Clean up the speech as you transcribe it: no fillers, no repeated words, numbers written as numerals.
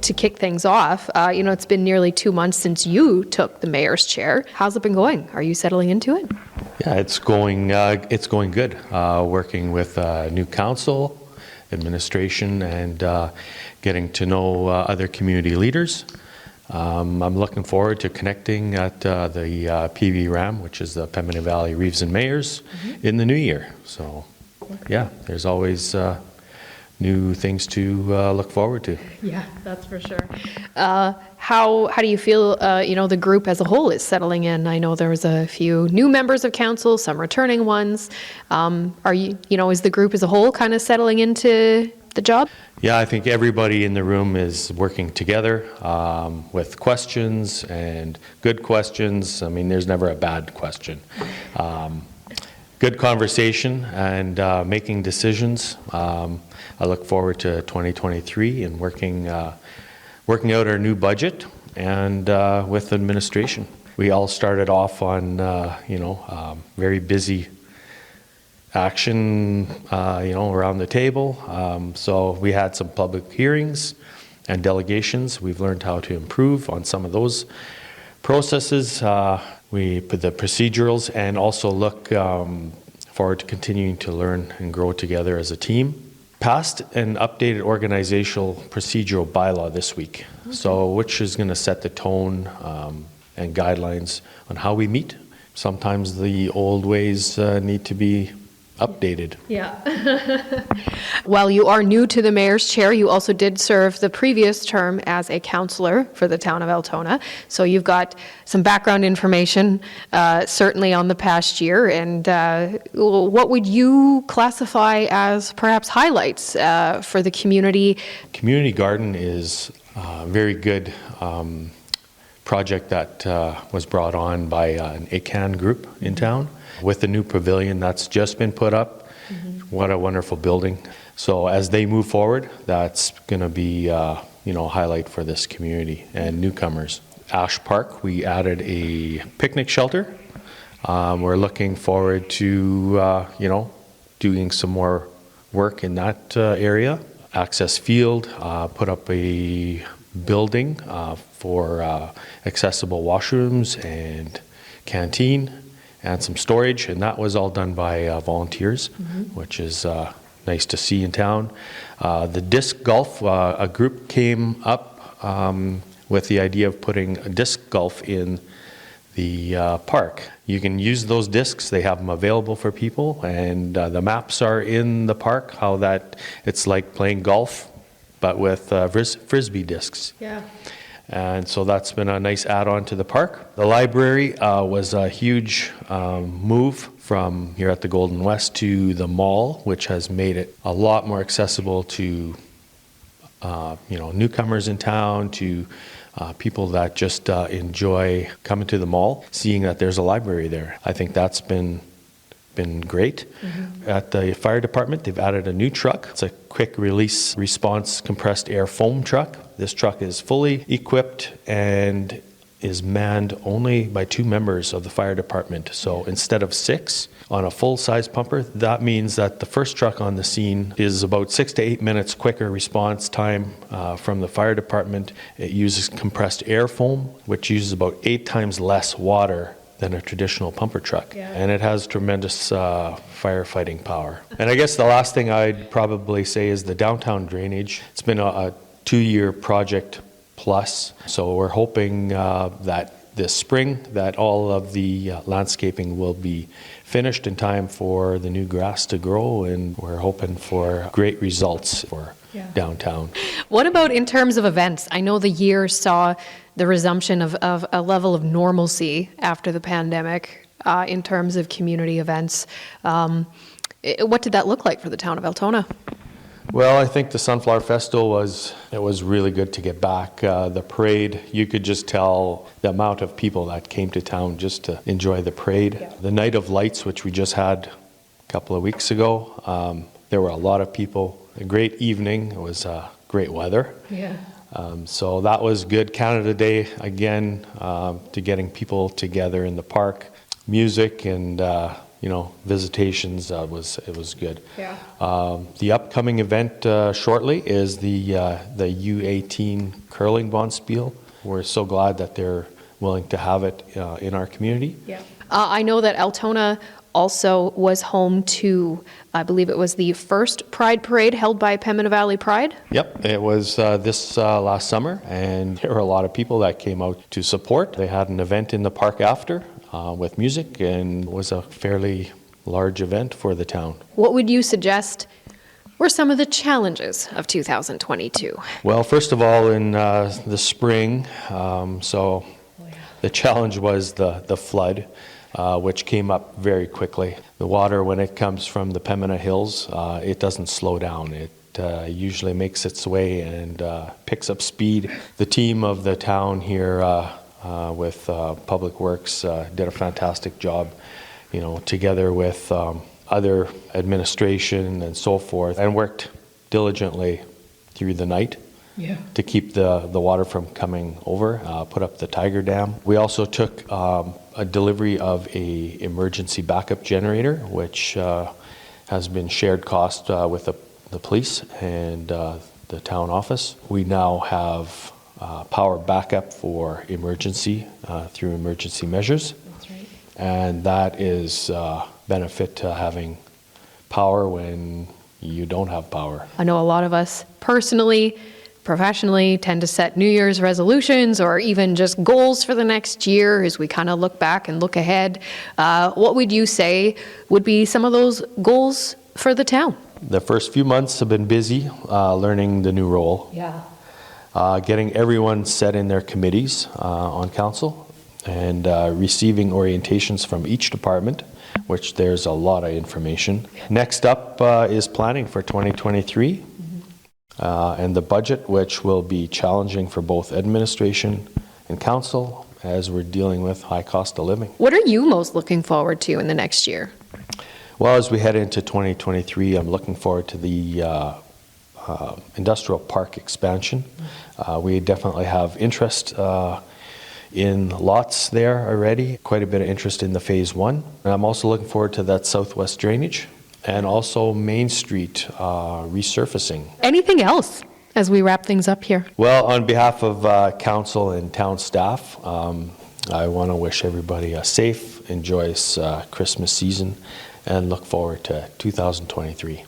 to kick things off, it's been nearly 2 months since you took the mayor's chair. How's it been going? Are you settling into it? Yeah, it's going good. Working with new council, administration, and getting to know other community leaders. I'm looking forward to connecting at the PVRAM, which is the Pembina Valley Reeves and Mayors, in the new year. So, yeah, there's always new things to look forward to. Yeah, that's for sure. How do you feel, the group as a whole is settling in? I know there was a few new members of council, some returning ones. Is the group as a whole kind of settling into the job? Yeah, I think everybody in the room is working together with questions and good questions. I mean, there's never a bad question. Good conversation and making decisions. I look forward to 2023 and working out our new budget and with administration. We all started off on very busy action around the table. So we had some public hearings and delegations. We've learned how to improve on some of those processes. We put the procedurals and also look forward to continuing to learn and grow together as a team. Passed an updated organizational procedural bylaw this week, which is going to set the tone and guidelines on how we meet. Sometimes the old ways need to be updated. Yeah. While you are new to the mayor's chair, you also did serve the previous term as a councillor for the town of Altona. So you've got some background information, certainly on the past year. And what would you classify as perhaps highlights for the community? Community Garden is a very good project that was brought on by an ACAN group in town. With the new pavilion that's just been put up. What a wonderful building. So as they move forward, that's going to be a highlight for this community and newcomers. Ash Park, we added a picnic shelter. We're looking forward to doing some more work in that area. Access Field put up a building for accessible washrooms and canteen and some storage, and that was all done by volunteers, which is nice to see in town. The disc golf, a group came up with the idea of putting a disc golf in the park. You can use those discs, they have them available for people, and the maps are in the park, how that it's like playing golf, but with frisbee discs. Yeah. And so that's been a nice add-on to the park. The library was a huge move from here at the Golden West to the mall, which has made it a lot more accessible to newcomers in town, to people that just enjoy coming to the mall, seeing that there's a library there. I think that's been great. At the fire department, they've added a new truck. It's a quick release response compressed air foam truck. This truck is fully equipped and is manned only by 2 members of the fire department. So instead of 6 on a full-size pumper, that means that the first truck on the scene is about 6 to 8 minutes quicker response time from the fire department. It uses compressed air foam, which uses about 8 times less water than a traditional pumper truck. Yeah. And it has tremendous firefighting power. And I guess the last thing I'd probably say is the downtown drainage. It's been a 2-year project plus, so we're hoping that this spring that all of the landscaping will be finished in time for the new grass to grow, and we're hoping for great results for downtown. What about in terms of events? I know the year saw the resumption of a level of normalcy after the pandemic in terms of community events. What did that look like for the town of Altona? Well, I think the Sunflower Festival was really good to get back. The parade, you could just tell the amount of people that came to town just to enjoy the parade. Yeah. The Night of Lights, which we just had a couple of weeks ago, there were a lot of people. A great evening. It was great weather. Yeah. So that was good. Canada Day, again, to getting people together in the park. Music and visitations. It was good. Yeah. The upcoming event shortly is the U18 curling bonspiel. We're so glad that they're willing to have it in our community. Yeah. I know that Altona also was home to, I believe it was the first Pride Parade held by Pembina Valley Pride. Yep, it was this last summer, and there were a lot of people that came out to support. They had an event in the park after with music, and it was a fairly large event for the town. What would you suggest were some of the challenges of 2022? Well, first of all, in the spring, the challenge was the flood, which came up very quickly. The water, when it comes from the Pembina Hills, it doesn't slow down. It usually makes its way and picks up speed. The team of the town here with Public Works did a fantastic job, together with other administration and so forth, and worked diligently through the night. Yeah. To keep the water from coming over, put up the Tiger Dam. We also took a delivery of a emergency backup generator, which has been shared cost with the police and the town office. We now have power backup for emergency through emergency measures. That's right. And that is benefit to having power when you don't have power. I know a lot of us personally, professionally, tend to set New Year's resolutions or even just goals for the next year as we kind of look back and look ahead. What would you say would be some of those goals for the town? The first few months have been busy learning the new role. Yeah. Getting everyone set in their committees on council and receiving orientations from each department, which there's a lot of information. Next up is planning for 2023. And the budget, which will be challenging for both administration and council as we're dealing with high cost of living. What are you most looking forward to in the next year? Well, as we head into 2023, I'm looking forward to the industrial park expansion. We definitely have interest in lots there already, quite a bit of interest in the phase 1. And I'm also looking forward to that southwest drainage. And also Main Street resurfacing. Anything else as we wrap things up here? Well, on behalf of council and town staff, I want to wish everybody a safe and joyous Christmas season and look forward to 2023.